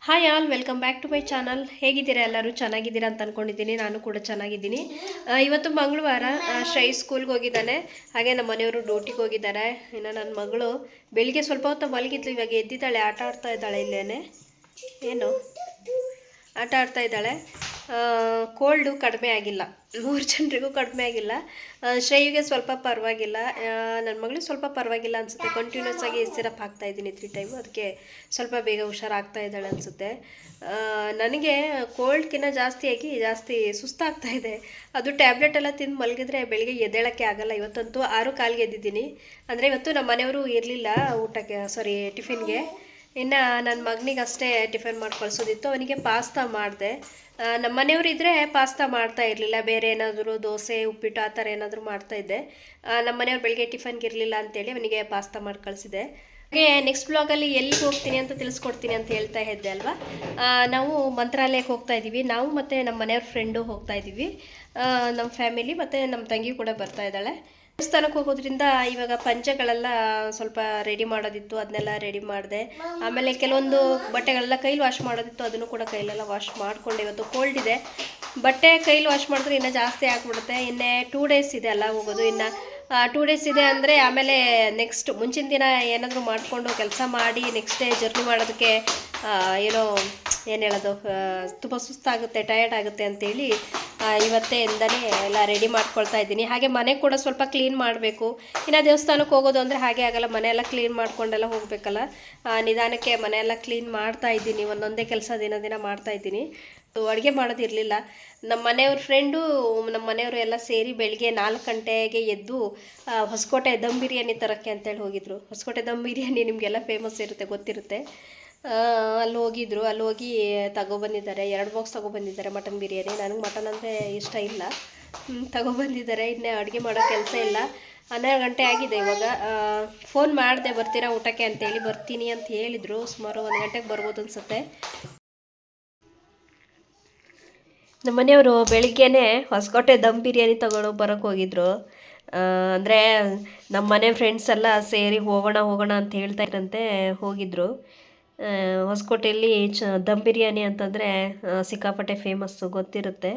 Hi all welcome back to my channel. ಹೇಗಿದ್ದೀರಾ ಎಲ್ಲರೂ? ಚೆನ್ನಾಗಿದ್ದೀರಾ ಅಂತ ಅಂದ್ಕೊಂಡಿದ್ದೀನಿ. ನಾನು ಕೂಡ ಚೆನ್ನಾಗಿದ್ದೀನಿ. ಇವತ್ತು ಮಂಗಳವಾರ. ಶ್ರೈ ಸ್ಕೂಲ್ಗೆ ಹೋಗಿದ್ದಾನೆ, ಹಾಗೆ ನಮ್ಮ ಮನೆಯವರು ಡ್ಯೂಟಿಗೆ ಹೋಗಿದ್ದಾರೆ. ಇನ್ನು ನನ್ನ ಮಗಳು ಬೆಳಿಗ್ಗೆ ಸ್ವಲ್ಪ ಹೊತ್ತು ಮಲಗಿದ್ಲು, ಇವಾಗ ಎದ್ದಿದ್ದಾಳೆ, ಆಟ ಆಡ್ತಾ ಇದ್ದಾಳೆ. ಇಲ್ಲೇನೆ ಏನು ಆಟ ಆಡ್ತಾ ಇದ್ದಾಳೆ. ಕೋಲ್ಡು ಕಡಿಮೆ ಆಗಿಲ್ಲ, 3 ಜನರಿಗೂ ಕಡಿಮೆ ಆಗಿಲ್ಲ. ಶ್ರೇಯಿಗೆ ಸ್ವಲ್ಪ ಪರವಾಗಿಲ್ಲ, ನನ್ನ ಮಗಳಿಗೆ ಸ್ವಲ್ಪ ಪರವಾಗಿಲ್ಲ ಅನಿಸುತ್ತೆ. ಕಂಟಿನ್ಯೂಸ್ ಆಗಿ ಸಿರಪ್ ಹಾಕ್ತಾ ಇದ್ದೀನಿ 3 ಟೈಮು, ಅದಕ್ಕೆ ಸ್ವಲ್ಪ ಬೇಗ ಹುಷಾರಾಗ್ತಾ ಇದ್ದಾಳೆ ಅನಿಸುತ್ತೆ. ನನಗೆ ಕೋಲ್ಡ್ಕಿನ್ನ ಜಾಸ್ತಿ ಸುಸ್ತಾಗ್ತಾ ಇದೆ. ಅದು ಟ್ಯಾಬ್ಲೆಟ್ ಎಲ್ಲ ತಿಂದು ಮಲಗಿದ್ರೆ ಬೆಳಿಗ್ಗೆ ಎದ್ದೇಳೋಕ್ಕೆ ಆಗಲ್ಲ. ಇವತ್ತಂತೂ 6:15ಗೆ ಎದ್ದಿದ್ದೀನಿ. ಅಂದರೆ ಇವತ್ತು ನಮ್ಮ ಮನೆಯವರು ಇರಲಿಲ್ಲ ಊಟಕ್ಕೆ, ಟಿಫಿನ್ಗೆ. ಇನ್ನು ನನ್ನ ಮಗನಿಗೆ ಅಷ್ಟೇ ಟಿಫನ್ ಮಾಡಿ ಕಳಿಸೋದಿತ್ತು. ಅವನಿಗೆ ಪಾಸ್ತಾ ಮಾಡಿದೆ. ನಮ್ಮ ಮನೆಯವರು ಇದ್ದರೆ ಪಾಸ್ತಾ ಮಾಡ್ತಾ ಇರಲಿಲ್ಲ, ಬೇರೆ ಏನಾದರೂ ದೋಸೆ, ಉಪ್ಪಿಟ್ಟು ಆ ಥರ ಏನಾದರೂ ಮಾಡ್ತಾಯಿದ್ದೆ. ನಮ್ಮ ಮನೆಯವ್ರು ಬೆಳಿಗ್ಗೆ ಟಿಫನ್ಗೆ ಇರಲಿಲ್ಲ ಅಂತೇಳಿ ಅವನಿಗೆ ಪಾಸ್ತಾ ಮಾಡಿ ಕಳಿಸಿದೆ. ಹಾಗೆ ನೆಕ್ಸ್ಟ್ ಬ್ಲಾಗಲ್ಲಿ ಎಲ್ಲಿಗೆ ಹೋಗ್ತೀನಿ ಅಂತ ತಿಳಿಸ್ಕೊಡ್ತೀನಿ ಅಂತ ಹೇಳ್ತಾ ಇದ್ದೆ ಅಲ್ವಾ. ನಾವು ಮಂತ್ರಾಲಯಕ್ಕೆ ಹೋಗ್ತಾ ಇದ್ದೀವಿ. ನಾವು ಮತ್ತು ನಮ್ಮ ಮನೆಯವ್ರ ಫ್ರೆಂಡು ಹೋಗ್ತಾ ಇದ್ದೀವಿ. ನಮ್ಮ ಫ್ಯಾಮಿಲಿ ಮತ್ತು ನಮ್ಮ ತಂಗಿ ಕೂಡ ಬರ್ತಾ ಇದ್ದಾಳೆ. ದೇವಸ್ಥಾನಕ್ಕೆ ಹೋಗೋದ್ರಿಂದ ಇವಾಗ ಪಂಚೆಗಳೆಲ್ಲ ಸ್ವಲ್ಪ ರೆಡಿ ಮಾಡೋದಿತ್ತು, ಅದನ್ನೆಲ್ಲ ರೆಡಿ ಮಾಡಿದೆ. ಆಮೇಲೆ ಕೆಲವೊಂದು ಬಟ್ಟೆಗಳೆಲ್ಲ ಕೈಲಿ ವಾಶ್ ಮಾಡೋದಿತ್ತು, ಅದನ್ನು ಕೂಡ ಕೈಲೆಲ್ಲ ವಾಶ್ ಮಾಡಿಕೊಂಡೆ. ಇವತ್ತು ಕೋಲ್ಡ್ ಇದೆ, ಬಟ್ಟೆ ಕೈಲಿ ವಾಶ್ ಮಾಡಿದ್ರೆ ಇನ್ನೂ ಜಾಸ್ತಿ ಆಗಿಬಿಡುತ್ತೆ. ಇನ್ನೇ 2 ಡೇಸ್ ಇದೆ ಅಲ್ಲ ಹೋಗೋದು. ಇನ್ನು 2 ಡೇಸ್ ಇದೆ ಅಂದರೆ ಆಮೇಲೆ ನೆಕ್ಸ್ಟ್ ಮುಂಚಿನ ದಿನ ಏನಾದರೂ ಮಾಡಿಕೊಂಡು ಕೆಲಸ ಮಾಡಿ ನೆಕ್ಸ್ಟ್ ಡೇ ಜರ್ನಿ ಮಾಡೋದಕ್ಕೆ ಏನು ಹೇಳೋದು, ತುಂಬ ಸುಸ್ತಾಗುತ್ತೆ, ಟಯರ್ಡ್ ಆಗುತ್ತೆ ಅಂತೇಳಿ ಇವತ್ತೇ ಇಂದನೇ ಎಲ್ಲ ರೆಡಿ ಮಾಡ್ಕೊಳ್ತಾ ಇದ್ದೀನಿ. ಹಾಗೆ ಮನೆ ಕೂಡ ಸ್ವಲ್ಪ ಕ್ಲೀನ್ ಮಾಡಬೇಕು. ಇನ್ನು ದೇವಸ್ಥಾನಕ್ಕೆ ಹೋಗೋದು ಅಂದರೆ ಹಾಗೆ ಆಗಲ್ಲ, ಮನೆಯೆಲ್ಲ ಕ್ಲೀನ್ ಮಾಡ್ಕೊಂಡೆಲ್ಲ ಹೋಗಬೇಕಲ್ಲ. ನಿಧಾನಕ್ಕೆ ಮನೆಯೆಲ್ಲ ಕ್ಲೀನ್ ಮಾಡ್ತಾ ಇದ್ದೀನಿ, ಒಂದೊಂದೇ ಕೆಲಸ ದಿನ ಮಾಡ್ತಾಯಿದ್ದೀನಿ. ಅಡುಗೆ ಮಾಡೋದಿರಲಿಲ್ಲ. ನಮ್ಮ ಮನೆಯವ್ರ ಫ್ರೆಂಡು, ನಮ್ಮ ಮನೆಯವರು ಎಲ್ಲ ಸೇರಿ ಬೆಳಿಗ್ಗೆ 4 ಗಂಟೆಗೆ ಎದ್ದು ಹೊಸಕೋಟೆ ದಮ್ ಬಿರಿಯಾನಿ ತರೋಕ್ಕೆ ಅಂತೇಳಿ ಹೋಗಿದ್ರು. ಹೊಸಕೋಟೆ ದಮ್ ಬಿರಿಯಾನಿ ನಿಮಗೆಲ್ಲ ಫೇಮಸ್ ಇರುತ್ತೆ, ಗೊತ್ತಿರುತ್ತೆ. ಅಲ್ಲಿ ಹೋಗಿದ್ರು. ಅಲ್ಲಿ ಹೋಗಿ ತಗೊಬಂದಿದ್ದಾರೆ, 2 ಬಾಕ್ಸ್ ತಗೊಬಂದಿದ್ದಾರೆ ಮಟನ್ ಬಿರಿಯಾನಿ. ನನಗೆ ಮಟನ್ ಅಂದರೆ ಇಷ್ಟ ಇಲ್ಲ, ತಗೊಬಂದಿದ್ದಾರೆ. ಇನ್ನೇ ಅಡುಗೆ ಮಾಡೋ ಕೆಲಸ ಇಲ್ಲ. 12 ಗಂಟೆ ಆಗಿದೆ ಇವಾಗ. ಫೋನ್ ಮಾಡಿದೆ ಬರ್ತೀರಾ ಊಟಕ್ಕೆ ಅಂತೇಳಿ. ಬರ್ತೀನಿ ಅಂತ ಹೇಳಿದರು. ಸುಮಾರು 1 ಗಂಟೆಗೆ ಬರ್ಬೋದು ಅನಿಸುತ್ತೆ. ನಮ್ಮ ಮನೆಯವರು ಬೆಳಿಗ್ಗೆನೇ ಹೊಸಕೋಟೆ ದಮ್ ಬಿರಿಯಾನಿ ಬರೋಕ್ಕೆ ಹೋಗಿದ್ರು. ಅಂದರೆ ನಮ್ಮ ಮನೆ ಫ್ರೆಂಡ್ಸ್ ಎಲ್ಲ ಸೇರಿ ಹೋಗೋಣ ಅಂತ ಹೇಳ್ತಾ ಇದ್ರಂತೆ, ಹೋಗಿದ್ರು. ಹೊಸಕೋಟೆಯಲ್ಲಿ ದಮ್ ಬಿರಿಯಾನಿ ಅಂತಂದರೆ ಸಿಕ್ಕಾಪಟ್ಟೆ ಫೇಮಸ್ಸು, ಗೊತ್ತಿರುತ್ತೆ.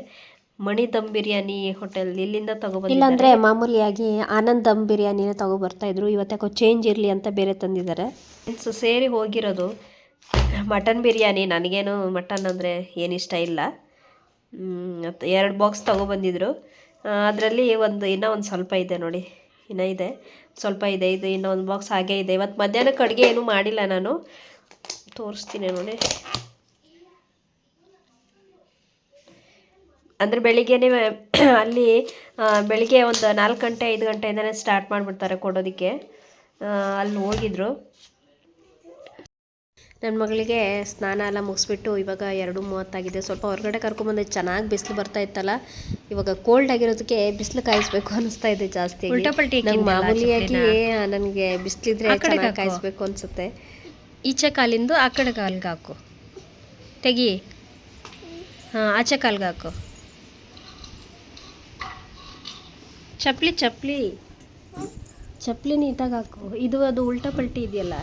ಮಣಿ ದಮ್ ಬಿರಿಯಾನಿ ಹೋಟೆಲ್, ಇಲ್ಲಿಂದ ತಗೊಬಂದಿದ್ದಾರೆ. ಇಲ್ಲಾಂದರೆ ಮಾಮೂಲಿಯಾಗಿ ಆನಂದ್ ದಮ್ ಬಿರಿಯಾನಿನ ತಗೊಬರ್ತಾಯಿದ್ರು. ಇವತ್ತಾಕೋ ಚೇಂಜ್ ಇರಲಿ ಅಂತ ಬೇರೆ ತಂದಿದ್ದಾರೆ. ಫ್ರೆಂಡ್ಸು ಸೇರಿ ಹೋಗಿರೋದು. ಮಟನ್ ಬಿರಿಯಾನಿ, ನನಗೇನು ಮಟನ್ ಅಂದರೆ ಏನಿಷ್ಟ ಇಲ್ಲ. 2 ಬಾಕ್ಸ್ ತಗೊಬಂದಿದ್ರು. ಅದರಲ್ಲಿ ಇನ್ನೂ ಒಂದು ಸ್ವಲ್ಪ ಇದೆ ನೋಡಿ, ಇನ್ನೂ ಇದೆ, ಸ್ವಲ್ಪ ಇದೆ. ಇದು ಇನ್ನೂ 1 ಬಾಕ್ಸ್ ಹಾಗೇ ಇದೆ. ಇವತ್ತು ಮಧ್ಯಾಹ್ನಕ್ಕೆ ಅಡುಗೆ ಏನೂ ಮಾಡಿಲ್ಲ ನಾನು, ತೋರಿಸ್ತೀನಿ ನೋಡಿ. ಅಂದರೆ ಬೆಳಿಗ್ಗೆನೇ ಅಲ್ಲಿ ಬೆಳಿಗ್ಗೆ ಒಂದು 4 ಗಂಟೆ 5 ಗಂಟೆಯಿಂದನೇ ಸ್ಟಾರ್ಟ್ ಮಾಡಿಬಿಡ್ತಾರೆ ಕೊಡೋದಕ್ಕೆ. ಅಲ್ಲಿ ಹೋಗಿದ್ರು. ನನ್ನ ಮಗಳಿಗೆ ಸ್ನಾನ ಎಲ್ಲ ಮುಗಿಸ್ಬಿಟ್ಟು ಇವಾಗ 2:30 ಸ್ವಲ್ಪ ಹೊರಗಡೆ ಕರ್ಕೊಂಬಂದೆ. ಚೆನ್ನಾಗಿ ಬಿಸಿಲು ಬರ್ತಾ ಇತ್ತಲ್ಲ, ಇವಾಗ ಕೋಲ್ಡ್ ಆಗಿರೋದಕ್ಕೆ ಬಿಸಿಲು ಕಾಯಿಸ್ಬೇಕು ಅನ್ನಿಸ್ತಾ ಇದೆ ಜಾಸ್ತಿ. ನಂಗೆ ಮಾಮೂಲಿಯಾಗಿ ನನಗೆ ಬಿಸಿಲಿದ್ರೆ ಚೆನ್ನಾಗಿ ಕಾಯಿಸ್ಬೇಕು ಅನಿಸುತ್ತೆ. ಈಚೆ ಕಾಲಿಂದು ಆ ಕಡೆ ಕಾಲ್ಗೆ ಹಾಕು, ತೆಗಿ. ಹಾಂ, ಆಚೆ ಕಾಲ್ಗೆ ಹಾಕು. ಚಪ್ಪಲಿ ನೀಟಾಗಿ ಹಾಕು. ಅದು ಉಲ್ಟಾ ಪಲ್ಟಿ ಇದೆಯಲ್ಲ.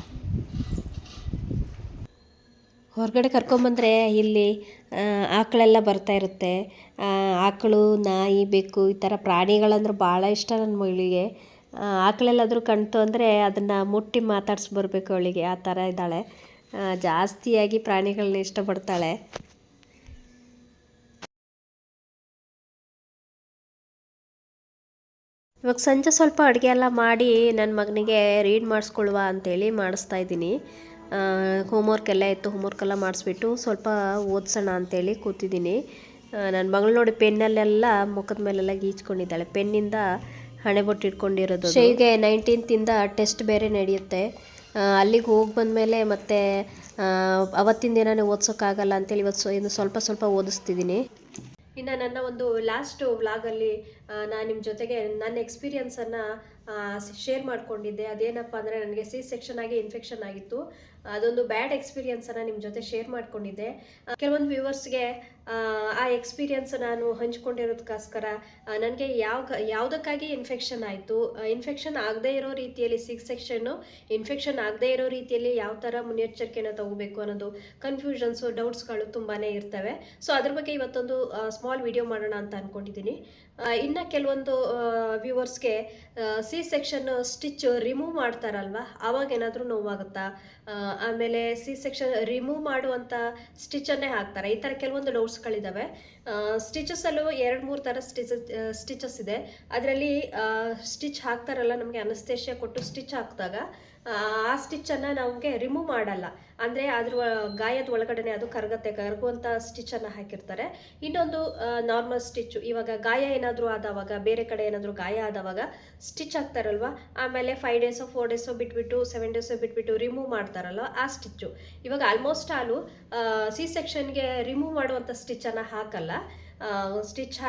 ಹೊರಗಡೆ ಕರ್ಕೊಂಬಂದರೆ ಇಲ್ಲಿ ಆಕಳೆಲ್ಲ ಬರ್ತಾ ಇರುತ್ತೆ. ಆಕಳು, ನಾಯಿ, ಬೆಕ್ಕು ಈ ಥರ ಪ್ರಾಣಿಗಳಂದ್ರೆ ಭಾಳ ಇಷ್ಟ ನನ್ನ ಮಗಳಿಗೆ. ಆಕಳೆಲ್ಲಾದರೂ ಕಣ್ತು ಅಂದರೆ ಅದನ್ನು ಮುಟ್ಟಿ ಮಾತಾಡ್ಸ್ಬರ್ಬೇಕು ಅವಳಿಗೆ, ಆ ಥರ ಇದ್ದಾಳೆ. ಜಾಸ್ತಿಯಾಗಿ ಪ್ರಾಣಿಗಳನ್ನ ಇಷ್ಟಪಡ್ತಾಳೆ. ಇವಾಗ ಸಂಜೆ ಸ್ವಲ್ಪ ಅಡುಗೆ ಎಲ್ಲ ಮಾಡಿ ನನ್ನ ಮಗನಿಗೆ ರೀಡ್ ಮಾಡಿಸ್ಕೊಳ್ವಾ ಅಂತೇಳಿ ಮಾಡಿಸ್ತಾ ಇದ್ದೀನಿ. ಹೋಮ್ವರ್ಕ್ ಎಲ್ಲ ಇತ್ತು, ಹೋಮ್ವರ್ಕೆಲ್ಲ ಮಾಡಿಸ್ಬಿಟ್ಟು ಸ್ವಲ್ಪ ಓದಿಸೋಣ ಅಂತೇಳಿ ಕೂತಿದ್ದೀನಿ. ನನ್ನ ಮಗಳು ನೋಡಿ ಪೆನ್ನಲ್ಲೆಲ್ಲ ಮುಖದ ಮೇಲೆಲ್ಲ ಗೀಚ್ಕೊಂಡಿದ್ದಾಳೆ. ಪೆನ್ನಿಂದ ಹಣೆಬೊಟ್ಟು ಇಟ್ಕೊಂಡಿರೋದು. ಶೈಗೆ 19th ಟೆಸ್ಟ್ ಬೇರೆ ನಡೆಯುತ್ತೆ. ಅಲ್ಲಿಗೆ ಹೋಗಿ ಬಂದಮೇಲೆ ಮತ್ತೆ ಅವತ್ತಿನ ದಿನವೇ ಓದಿಸೋಕ್ಕಾಗಲ್ಲ ಅಂತೇಳಿ ಇವತ್ತು ಸ್ವಲ್ಪ ಓದಿಸ್ತಿದ್ದೀನಿ. ಇನ್ನು ನನ್ನ ಒಂದು ಲಾಸ್ಟ್ ವ್ಲಾಗಲ್ಲಿ ನಾನು ನಿಮ್ಮ ಜೊತೆಗೆ ನನ್ನ ಎಕ್ಸ್ಪೀರಿಯನ್ಸನ್ನು ಶೇರ್ ಮಾಡ್ಕೊಂಡಿದ್ದೆ. ಅದೇನಪ್ಪ ಅಂದರೆ ನನಗೆ ಸೆಕ್ಷನ್ ಆಗಿ ಇನ್ಫೆಕ್ಷನ್ ಆಗಿತ್ತು. ಅದೊಂದು ಬ್ಯಾಡ್ ಎಕ್ಸ್ಪೀರಿಯನ್ಸನ್ನು ನಿಮ್ಮ ಜೊತೆ ಶೇರ್ ಮಾಡ್ಕೊಂಡಿದ್ದೆ. ಕೆಲವೊಂದು ವ್ಯೂವರ್ಸ್ಗೆ ಆ ಎಕ್ಸ್ಪೀರಿಯನ್ಸ್ ನಾನು ಹಂಚ್ಕೊಂಡಿರೋದಕ್ಕೋಸ್ಕರ ನನಗೆ ಯಾವುದಕ್ಕಾಗಿ ಇನ್ಫೆಕ್ಷನ್ ಆಯಿತು, ಇನ್ಫೆಕ್ಷನ್ ಆಗದೇ ಇರೋ ರೀತಿಯಲ್ಲಿ ಸೆಕ್ಷನ್ನು ಇನ್ಫೆಕ್ಷನ್ ಆಗದೇ ಇರೋ ರೀತಿಯಲ್ಲಿ ಯಾವ ಥರ ಮುನ್ನೆಚ್ಚರಿಕೆನ ತಗೋಬೇಕು ಅನ್ನೋದು ಕನ್ಫ್ಯೂಷನ್ಸು, ಡೌಟ್ಸ್ಗಳು ತುಂಬಾ ಇರ್ತವೆ. ಸೊ ಅದ್ರ ಬಗ್ಗೆ ಇವತ್ತೊಂದು ಸ್ಮಾಲ್ ವಿಡಿಯೋ ಮಾಡೋಣ ಅಂತ ಅಂದ್ಕೊಂಡಿದ್ದೀನಿ. ಇನ್ನು ಕೆಲವೊಂದು ವ್ಯೂವರ್ಸ್ಗೆ ಸೆಕ್ಷನ್ ಸ್ಟಿಚ್ ರಿಮೂವ್ ಮಾಡ್ತಾರಲ್ವ, ಆವಾಗ ಏನಾದರೂ ನೋವಾಗುತ್ತಾ, ಆಮೇಲೆ ಸೆಕ್ಷನ್ ರಿಮೂವ್ ಮಾಡುವಂಥ ಸ್ಟಿಚನ್ನೇ ಹಾಕ್ತಾರೆ, ಈ ಥರ ಕೆಲವೊಂದು ಡೌಟ್ಸ್ಗಳಿದ್ದಾವೆ. ಸ್ಟಿಚಸ್ಸಲ್ಲೂ 2-3 ಥರ ಸ್ಟಿಚಸ್ ಇದೆ. ಅದರಲ್ಲಿ ಸ್ಟಿಚ್ ಹಾಕ್ತಾರಲ್ಲ, ನಮಗೆ ಅನಸ್ತೇಷಿಯಾ ಕೊಟ್ಟು ಸ್ಟಿಚ್ ಹಾಕಿದಾಗ ಆ ಸ್ಟಿಚ್ಚನ್ನು ನಮಗೆ ರಿಮೂವ್ ಮಾಡಲ್ಲ, ಅಂದರೆ ಅದ್ರ ಗಾಯದ ಒಳಗಡೆ ಅದು ಕರಗುವಂಥ ಸ್ಟಿಚ್ಚನ್ನು ಹಾಕಿರ್ತಾರೆ. ಇನ್ನೊಂದು ನಾರ್ಮಲ್ ಸ್ಟಿಚ್ಚು, ಇವಾಗ ಗಾಯ ಏನಾದರೂ ಆದವಾಗ, ಬೇರೆ ಕಡೆ ಏನಾದರೂ ಗಾಯ ಆದವಾಗ ಸ್ಟಿಚ್ ಹಾಕ್ತಾರಲ್ವ, ಆಮೇಲೆ 5 ಡೇಸೋ 4 ಡೇಸೋ ಬಿಟ್ಬಿಟ್ಟು 7 ಡೇಸೋ ಬಿಟ್ಬಿಟ್ಟು ರಿಮೂವ್ ಮಾಡ್ತಾರಲ್ವ, ಆ ಸ್ಟಿಚ್ಚು ಇವಾಗ ಆಲ್ಮೋಸ್ಟ್ ಆಲು ಸೆಕ್ಷನ್ಗೆ ರಿಮೂವ್ ಮಾಡುವಂಥ ಸ್ಟಿಚ್ಚನ್ನು ಹಾಕಲ್ಲ. ಸ್ಟಿಚ್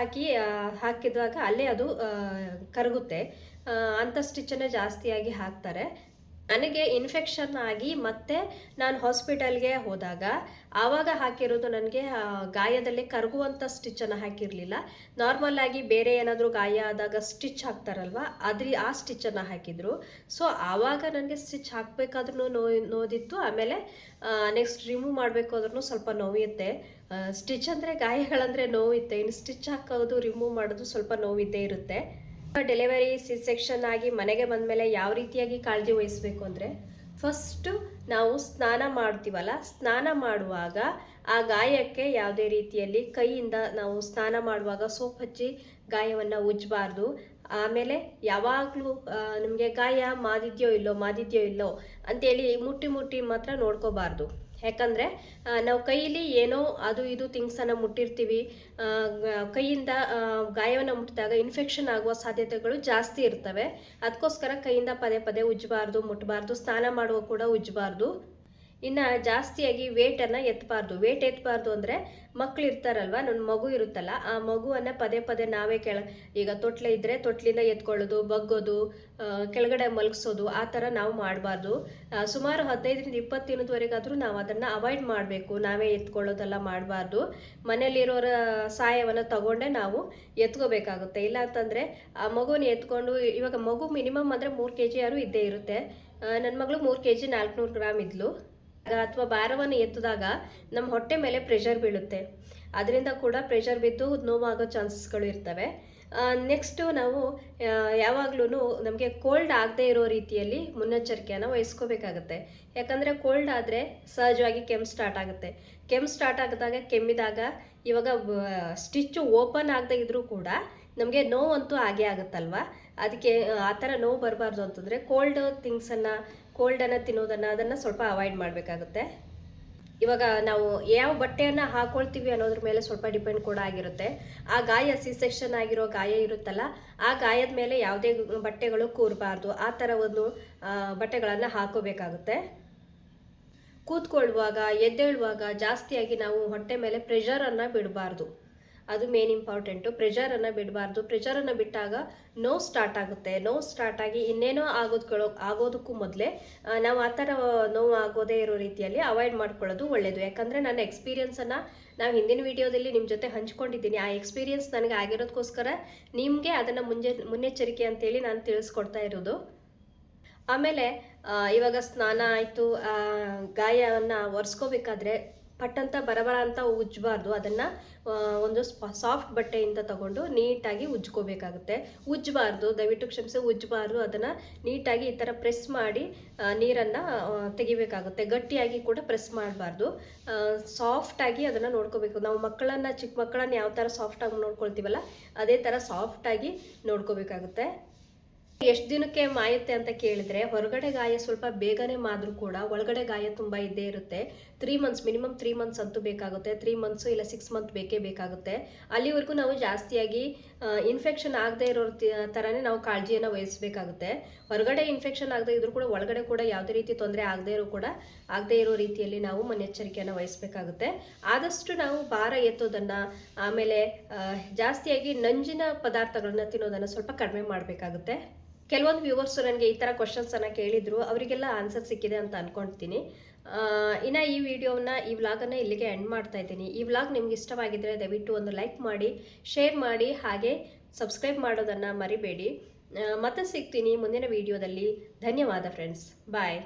ಹಾಕಿದಾಗ ಅಲ್ಲೇ ಅದು ಕರಗುತ್ತೆ, ಅಂಥ ಸ್ಟಿಚ್ಚನ್ನೇ ಜಾಸ್ತಿಯಾಗಿ ಹಾಕ್ತಾರೆ. ನನಗೆ ಇನ್ಫೆಕ್ಷನ್ ಆಗಿ ಮತ್ತೆ ನಾನು ಹಾಸ್ಪಿಟಲ್ಗೆ ಹೋದಾಗ ಆವಾಗ ಹಾಕಿರೋದು ನನಗೆ ಗಾಯದಲ್ಲಿ ಕರಗುವಂಥ ಸ್ಟಿಚ್ಚನ್ನು ಹಾಕಿರಲಿಲ್ಲ. ನಾರ್ಮಲ್ ಆಗಿ ಬೇರೆ ಏನಾದರೂ ಗಾಯ ಆದಾಗ ಸ್ಟಿಚ್ ಹಾಕ್ತಾರಲ್ವ, ಆ ಸ್ಟಿಚ್ಚನ್ನು ಹಾಕಿದರು. ಸೊ ಆವಾಗ ನನಗೆ ಸ್ಟಿಚ್ ಹಾಕಬೇಕಾದ್ರೂ ನೋದಿತ್ತು, ಆಮೇಲೆ ನೆಕ್ಸ್ಟ್ ರಿಮೂವ್ ಮಾಡಬೇಕು ಆದ್ರೂ ಸ್ವಲ್ಪ ನೋವಿರುತ್ತೆ. ಸ್ಟಿಚ್ ಅಂದರೆ ಗಾಯಗಳಂದರೆ ನೋವಿತ್ತೆ, ಇನ್ನು ಸ್ಟಿಚ್ ಹಾಕೋದು ರಿಮೂವ್ ಮಾಡೋದು ಸ್ವಲ್ಪ ನೋವಿದ್ದೇ ಇರುತ್ತೆ. ಡೆಲಿವರಿ ಸೆಕ್ಷನ್ ಆಗಿ ಮನೆಗೆ ಬಂದಮೇಲೆ ಯಾವ ರೀತಿಯಾಗಿ ಕಾಳಜಿ ವಹಿಸಬೇಕು ಅಂದರೆ, ಫಸ್ಟು ನಾವು ಸ್ನಾನ ಮಾಡ್ತೀವಲ್ಲ, ಸ್ನಾನ ಮಾಡುವಾಗ ಆ ಗಾಯಕ್ಕೆ ಯಾವುದೇ ರೀತಿಯಲ್ಲಿ ಕೈಯಿಂದ ನಾವು ಸ್ನಾನ ಮಾಡುವಾಗ ಸೋಪ್ ಹಚ್ಚಿ ಗಾಯವನ್ನು ಉಜ್ಜಬಾರ್ದು. ಆಮೇಲೆ ಯಾವಾಗಲೂ ನಮಗೆ ಗಾಯ ಮಾದಿದೆಯೋ ಇಲ್ಲೋ ಅಂತೇಳಿ ಮುಟ್ಟಿ ಮಾತ್ರ ನೋಡ್ಕೋಬಾರ್ದು. ಯಾಕಂದರೆ ನಾವು ಕೈಯಲ್ಲಿ ಏನೋ ಅದು ಇದು ಥಿಂಗ್ಸನ್ನು ಮುಟ್ಟಿರ್ತೀವಿ, ಕೈಯಿಂದ ಗಾಯವನ್ನು ಮುಟ್ಟಿದಾಗ ಇನ್ಫೆಕ್ಷನ್ ಆಗುವ ಸಾಧ್ಯತೆಗಳು ಜಾಸ್ತಿ ಇರ್ತವೆ. ಅದಕ್ಕೋಸ್ಕರ ಕೈಯಿಂದ ಪದೇ ಉಜ್ಜಬಾರ್ದು, ಮುಟ್ಟಬಾರ್ದು. ಸ್ನಾನ ಮಾಡುವ ಕೂಡ ಉಜ್ಜಬಾರ್ದು. ಇನ್ನು ಜಾಸ್ತಿಯಾಗಿ ವೇಟನ್ನು ಎತ್ತಬಾರ್ದು ಅಂದರೆ, ಮಕ್ಕಳು ಇರ್ತಾರಲ್ವ, ನನ್ನ ಮಗು ಇರುತ್ತಲ್ಲ, ಆ ಮಗುವನ್ನು ಪದೇ ನಾವೇ ಈಗ ತೊಟ್ಲೆ ಇದ್ದರೆ ತೊಟ್ಲಿಂದ ಎತ್ಕೊಳ್ಳೋದು, ಬಗ್ಗೋದು, ಕೆಳಗಡೆ ಮಲಗಿಸೋದು, ಆ ಥರ ನಾವು ಮಾಡಬಾರ್ದು. ಸುಮಾರು 15-20 ದಿನದವರೆಗಾದರೂ ನಾವು ಅದನ್ನು ಅವಾಯ್ಡ್ ಮಾಡಬೇಕು. ನಾವೇ ಎತ್ಕೊಳ್ಳೋದೆಲ್ಲ ಮಾಡಬಾರ್ದು. ಮನೇಲಿರೋರ ಸಹಾಯವನ್ನು ತಗೊಂಡೇ ನಾವು ಎತ್ಕೋಬೇಕಾಗುತ್ತೆ. ಇಲ್ಲ ಅಂತಂದರೆ ಆ ಮಗುನ ಎತ್ಕೊಂಡು, ಇವಾಗ ಮಗು ಮಿನಿಮಮ್ ಅಂದರೆ 3 kg ಯಾರು ಇದ್ದೇ ಇರುತ್ತೆ. ನನ್ನ ಮಗಳು 3 kg 400 ಗ್ರಾಮ್ ಇದ್ಲು. ಅಥವಾ ಭಾರವನ್ನು ಎತ್ತಿದಾಗ ನಮ್ಮ ಹೊಟ್ಟೆ ಮೇಲೆ ಪ್ರೆಷರ್ ಬೀಳುತ್ತೆ, ಅದರಿಂದ ಕೂಡ ಪ್ರೆಷರ್ ಬಿದ್ದು ನೋವಾಗೋ ಚಾನ್ಸಸ್ಗಳು ಇರ್ತವೆ. ನೆಕ್ಸ್ಟು ನಾವು ಯಾವಾಗಲೂ ನಮಗೆ ಕೋಲ್ಡ್ ಆಗದೇ ಇರೋ ರೀತಿಯಲ್ಲಿ ಮುನ್ನೆಚ್ಚರಿಕೆಯನ್ನು ವಹಿಸ್ಕೋಬೇಕಾಗತ್ತೆ. ಯಾಕಂದರೆ ಕೋಲ್ಡ್ ಆದರೆ ಸಹಜವಾಗಿ ಕೆಮ್ಮು ಸ್ಟಾರ್ಟ್ ಆಗುತ್ತೆ. ಕೆಮ್ಮಿದಾಗ ಇವಾಗ ಸ್ಟಿಚ್ಚು ಓಪನ್ ಆಗದೇ ಇದ್ದರೂ ಕೂಡ ನಮಗೆ ನೋವಂತೂ ಆಗೇ ಆಗುತ್ತಲ್ವ. ಅದಕ್ಕೆ ಆ ಥರ ನೋವು ಬರಬಾರ್ದು ಅಂತಂದರೆ ಕೋಲ್ಡನ್ನು ತಿನ್ನೋದನ್ನು ಅದನ್ನು ಸ್ವಲ್ಪ ಅವಾಯ್ಡ್ ಮಾಡಬೇಕಾಗುತ್ತೆ. ಇವಾಗ ನಾವು ಯಾವ ಬಟ್ಟೆಯನ್ನು ಹಾಕೊಳ್ತೀವಿ ಅನ್ನೋದ್ರ ಮೇಲೆ ಸ್ವಲ್ಪ ಡಿಪೆಂಡ್ ಕೂಡ ಆಗಿರುತ್ತೆ. ಆ ಗಾಯ ಸೆಕ್ಷನ್ ಆಗಿರೋ ಗಾಯ ಇರುತ್ತಲ್ಲ, ಆ ಗಾಯದ ಮೇಲೆ ಯಾವುದೇ ಬಟ್ಟೆಗಳು ಕೂರಬಾರ್ದು. ಆ ಥರ ಒಂದು ಬಟ್ಟೆಗಳನ್ನು ಹಾಕೋಬೇಕಾಗುತ್ತೆ. ಕೂತ್ಕೊಳ್ಳುವಾಗ, ಎದ್ದೇಳುವಾಗ ಜಾಸ್ತಿಯಾಗಿ ನಾವು ಹೊಟ್ಟೆ ಮೇಲೆ ಪ್ರೆಷರನ್ನು ಬಿಡಬಾರ್ದು. ಅದು ಮೇನ್ ಇಂಪಾರ್ಟೆಂಟು. ಪ್ರೆಷರನ್ನು ಬಿಡಬಾರ್ದು. ಪ್ರೆಷರನ್ನು ಬಿಟ್ಟಾಗ ನೋವು ಸ್ಟಾರ್ಟ್ ಆಗಿ ಇನ್ನೇನೋ ಆಗೋದಕ್ಕೂ ಮೊದಲೇ ನಾವು ಆ ಥರ ನೋವು ಆಗೋದೇ ಇರೋ ರೀತಿಯಲ್ಲಿ ಅವಾಯ್ಡ್ ಮಾಡ್ಕೊಳ್ಳೋದು ಒಳ್ಳೆಯದು. ಯಾಕಂದರೆ ನನ್ನ ಎಕ್ಸ್ಪೀರಿಯನ್ಸನ್ನು ನಾವು ಹಿಂದಿನ ವಿಡಿಯೋದಲ್ಲಿ ನಿಮ್ಮ ಜೊತೆ ಹಂಚ್ಕೊಂಡಿದ್ದೀನಿ. ಆ ಎಕ್ಸ್ಪೀರಿಯನ್ಸ್ ನನಗೆ ಆಗಿರೋದಕ್ಕೋಸ್ಕರ ನಿಮಗೆ ಅದನ್ನು ಮುನ್ನೆಚ್ಚರಿಕೆ ಅಂತೇಳಿ ನಾನು ತಿಳಿಸ್ಕೊಡ್ತಾ ಇರೋದು. ಆಮೇಲೆ ಇವಾಗ ಸ್ನಾನ ಆಯಿತು, ಗಾಯವನ್ನು ಒರೆಸ್ಕೋಬೇಕಾದ್ರೆ ಪಟ್ಟಂತ ಬರಬರ ಅಂತ ಉಜ್ಜಬಾರ್ದು. ಅದನ್ನು ಒಂದು ಸಾಫ್ಟ್ ಬಟ್ಟೆಯಿಂದ ತಗೊಂಡು ನೀಟಾಗಿ ಉಜ್ಕೋಬೇಕಾಗುತ್ತೆ. ದಯವಿಟ್ಟು ಕ್ಷಮಿಸಿ, ಉಜ್ಜಬಾರ್ದು. ಅದನ್ನು ನೀಟಾಗಿ ಈ ಥರ ಪ್ರೆಸ್ ಮಾಡಿ ನೀರನ್ನು ತೆಗಿಬೇಕಾಗುತ್ತೆ. ಗಟ್ಟಿಯಾಗಿ ಕೂಡ ಪ್ರೆಸ್ ಮಾಡಬಾರ್ದು. ಸಾಫ್ಟಾಗಿ ಅದನ್ನು ನೋಡ್ಕೋಬೇಕು. ನಾವು ಚಿಕ್ಕ ಮಕ್ಕಳನ್ನು ಯಾವ ಥರ ಸಾಫ್ಟಾಗಿ ನೋಡ್ಕೊಳ್ತೀವಲ್ಲ, ಅದೇ ಥರ ಸಾಫ್ಟಾಗಿ ನೋಡ್ಕೋಬೇಕಾಗುತ್ತೆ. ಎಷ್ಟು ದಿನಕ್ಕೆ ಮಾಯುತ್ತೆ ಅಂತ ಕೇಳಿದ್ರೆ, ಹೊರಗಡೆ ಗಾಯ ಸ್ವಲ್ಪ ಬೇಗನೆ ಮಾದರೂ ಕೂಡ ಒಳಗಡೆ ಗಾಯ ತುಂಬ ಇದ್ದೇ ಇರುತ್ತೆ. 3 months, ಮಿನಿಮಮ್ 3 months ಅಂತೂ ಬೇಕಾಗುತ್ತೆ. 3 months ಇಲ್ಲ 6 months ಬೇಕಾಗುತ್ತೆ. ಅಲ್ಲಿವರೆಗೂ ನಾವು ಜಾಸ್ತಿಯಾಗಿ ಇನ್ಫೆಕ್ಷನ್ ಆಗದೆ ಇರೋ ಥರನೇ ನಾವು ಕಾಳಜಿಯನ್ನು ವಹಿಸಬೇಕಾಗುತ್ತೆ. ಹೊರಗಡೆ ಇನ್ಫೆಕ್ಷನ್ ಆಗದೆ ಇದ್ರೂ ಕೂಡ ಒಳಗಡೆ ಕೂಡ ಯಾವುದೇ ರೀತಿ ತೊಂದರೆ ಆಗದೇ ಇರೋ ರೀತಿಯಲ್ಲಿ ನಾವು ಮುನ್ನೆಚ್ಚರಿಕೆಯನ್ನು ವಹಿಸಬೇಕಾಗುತ್ತೆ. ಆದಷ್ಟು ನಾವು ಭಾರ ಎತ್ತೋದನ್ನು, ಆಮೇಲೆ ಜಾಸ್ತಿಯಾಗಿ ನಂಜಿನ ಪದಾರ್ಥಗಳನ್ನ ತಿನ್ನೋದನ್ನು ಸ್ವಲ್ಪ ಕಡಿಮೆ ಮಾಡಬೇಕಾಗುತ್ತೆ. ಕೆಲವೊಂದು ವ್ಯೂವರ್ಸು ನನಗೆ ಈ ಥರ ಕ್ವಶನ್ಸನ್ನು ಕೇಳಿದರು, ಅವರಿಗೆಲ್ಲ ಆನ್ಸರ್ ಸಿಕ್ಕಿದೆ ಅಂತ ಅಂದ್ಕೊಳ್ತೀನಿ. ಇನ್ನು ಈ ವಿಡಿಯೋನ ಈ ವ್ಲಾಗನ್ನು ಇಲ್ಲಿಗೆ ಎಂಡ್ ಮಾಡ್ತಾ ಇದ್ದೀನಿ. ಈ ವ್ಲಾಗ್ ನಿಮ್ಗೆ ಇಷ್ಟವಾಗಿದ್ದರೆ ದಯವಿಟ್ಟು ಒಂದು ಲೈಕ್ ಮಾಡಿ, ಶೇರ್ ಮಾಡಿ, ಹಾಗೆ ಸಬ್ಸ್ಕ್ರೈಬ್ ಮಾಡೋದನ್ನು ಮರಿಬೇಡಿ. ಮತ್ತೆ ಸಿಗ್ತೀನಿ ಮುಂದಿನ ವಿಡಿಯೋದಲ್ಲಿ. ಧನ್ಯವಾದ ಫ್ರೆಂಡ್ಸ್, ಬಾಯ್.